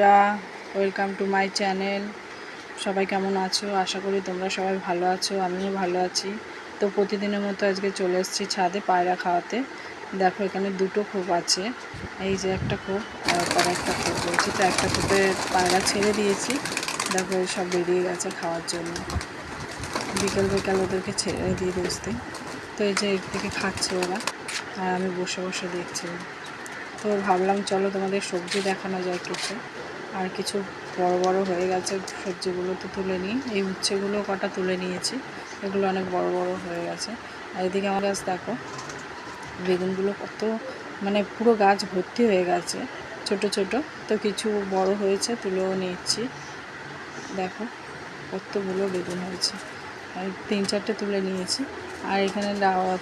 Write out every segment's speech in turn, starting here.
বন্ধুরা, welcome to my channel. সবাই কেমন আছো? আশা করি তোমরা সবাই ভালো আছো, আমিও ভালো আছি। তো প্রতিদিনের মতো আজকে চলে এসেছি ছাদে পায়রা খাওয়াতে। দেখো এখানে দুটো খোপ আছে, এই যে একটা খোপ আর তার একটা খোপ রয়েছে। তো একটা খোপে পায়রা ছেড়ে দিয়েছি, দেখো সব বেরিয়ে গেছে খাওয়ার জন্য। বিকেল বিকেল ওদেরকে ছেড়ে দিয়ে বসতে, তো এই যে এর থেকে খাচ্ছে ওরা, আর আমি বসে বসে দেখছিলাম। তো ভাবলাম চলো তোমাদের সবজি দেখানো যায় কিছু, আর কিছু বড় বড় হয়ে গেছে সবজিগুলো তো তুলে নিই। এই উচ্ছেগুলো কটা তুলে নিয়েছি, এগুলো অনেক বড় বড় হয়ে গেছে। আর এদিকে আমার গাছ দেখো, বেগুনগুলো কত মানে পুরো গাছ ভর্তি হয়ে গেছে ছোট ছোট। তো কিছু বড় হয়েছে, তুলেও নিচ্ছি। দেখো কতগুলো বেগুন হয়েছে, আর 3-4টে তুলে নিয়েছি। আর এখানে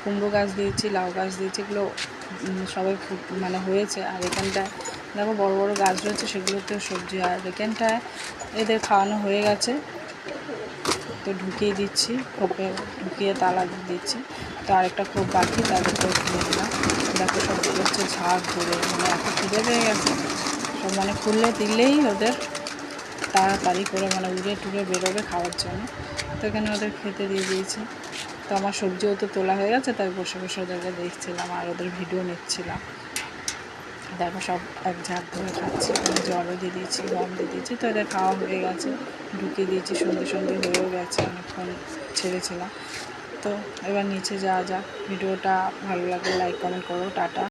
কুমড়ো গাছ দিয়েছি, লাউ গাছ দিয়েছি, এগুলো সবাই মানে হয়েছে। আর এখানটায় দেখো বড় বড় গাছ রয়েছে, সেগুলোতেও সবজি। আর এখানটায় এদের খাওয়ানো হয়ে গেছে, তো ঢুকিয়ে দিচ্ছি খোপে, ঢুকিয়ে তালা দিচ্ছি। তো আরেকটা খোপ বাকি, তাদেরকেও খুলে দিলাম। দেখো সব হচ্ছে ঝাঁক ধরে, মানে এত খিদে পেয়ে গেছে সব, মানে খুললে দিলেই ওদের তাড়াতাড়ি করে মানে উড়ে টুড়ে বেরোবে খাওয়ার জন্য। তো এখানে ওদের খেতে দিয়ে দিয়েছি। তো আমার সবজিও তো তোলা হয়ে গেছে, তাই বসে বসে ওদেরকে দেখছিলাম আর ওদের ভিডিও নিচ্ছিলাম। দেখো সব এক ঝাঁক ধরে খাচ্ছে, আমি জলও দিয়ে দিয়েছি, গম দিয়ে দিয়েছি। তো এদের খাওয়া হয়ে গেছে, ঢুকিয়ে দিয়েছি। সন্ধে সন্ধে হয়েও গেছে, অনেকক্ষণ ছেড়েছিলাম। তো এবার নিচে যাওয়া যাক। ভিডিওটা ভালো লাগলে লাইক কমেন্ট করো। টাটা।